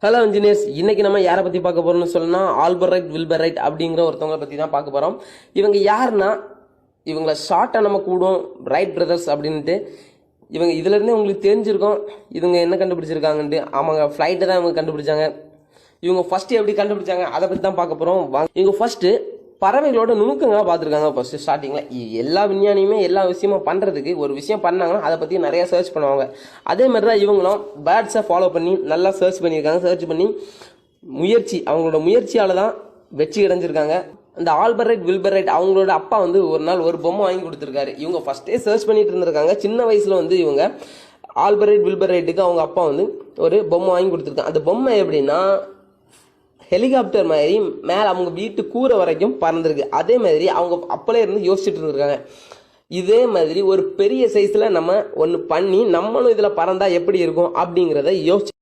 Hello engineers, இன்னைக்கு நம்ம யாரை பத்தி பார்க்க போறோம்னு சொன்னா ஆல்பர்ரைட் வில்பர்ரைட் அப்படிங்கிற ஒருத்தவங்களை பத்தி தான் பார்க்க போறோம். இவங்க யாருன்னா, இவங்கள ஷார்ட்டா நம்ம கூடும் ரைட் பிரதர்ஸ் அப்படின்ட்டு. இவங்க இதுல இருந்தே உங்களுக்கு தெரிஞ்சிருக்கும் இவங்க என்ன கண்டுபிடிச்சிருக்காங்கன்ட்டு. ஆமாங்க, ஃபிளைட்டை தான் இவங்க கண்டுபிடிச்சாங்க. இவங்க ஃபர்ஸ்ட் எப்படி கண்டுபிடிச்சாங்க அதை பத்தி தான் பார்க்க போறோம். இவங்க ஃபர்ஸ்ட் பறவைகளோட நுணுக்கங்களா பார்த்துருக்காங்க. ஃபர்ஸ்ட் ஸ்டார்டிங்ல எல்லா விஞ்ஞானியுமே எல்லா விஷயமும் பண்றதுக்கு ஒரு விஷயம் பண்ணாங்கன்னா அதை பத்தி நிறைய சர்ச் பண்ணுவாங்க. அதே மாதிரி தான் இவங்களும் பேர்ட்ஸை ஃபாலோ பண்ணி நல்லா சர்ச் பண்ணியிருக்காங்க. சர்ச் பண்ணி அவங்களோட முயற்சியால தான் வெற்றி அடைஞ்சிருக்காங்க. இந்த ஆல்பர்ரைட் வில்பர்ரைட் அவங்களோட அப்பா வந்து ஒரு நாள் ஒரு பொம்மை வாங்கி கொடுத்துருக்காரு. இவங்க ஃபர்ஸ்டே சர்ச் பண்ணிட்டு இருந்திருக்காங்க. சின்ன வயசுல வந்து இவங்க ஆல்பர்ரைட் வில்பர்ரைட்டுக்கு அவங்க அப்பா வந்து ஒரு பொம்மை வாங்கி கொடுத்துருக்காங்க. அந்த பொம்மை எப்படின்னா ஹெலிகாப்டர் மாதிரி மேலே அவங்க வீட்டு கூரை வரைக்கும் பறந்துருக்கு. அதே மாதிரி அவங்க அப்பலே இருந்து யோசிச்சுட்டு இருந்திருக்காங்க, இதே மாதிரி ஒரு பெரிய சைஸ்ல நம்ம ஒன்று பண்ணி நம்மளும் இதில் பறந்தா எப்படி இருக்கும் அப்படிங்கிறத யோசிச்சு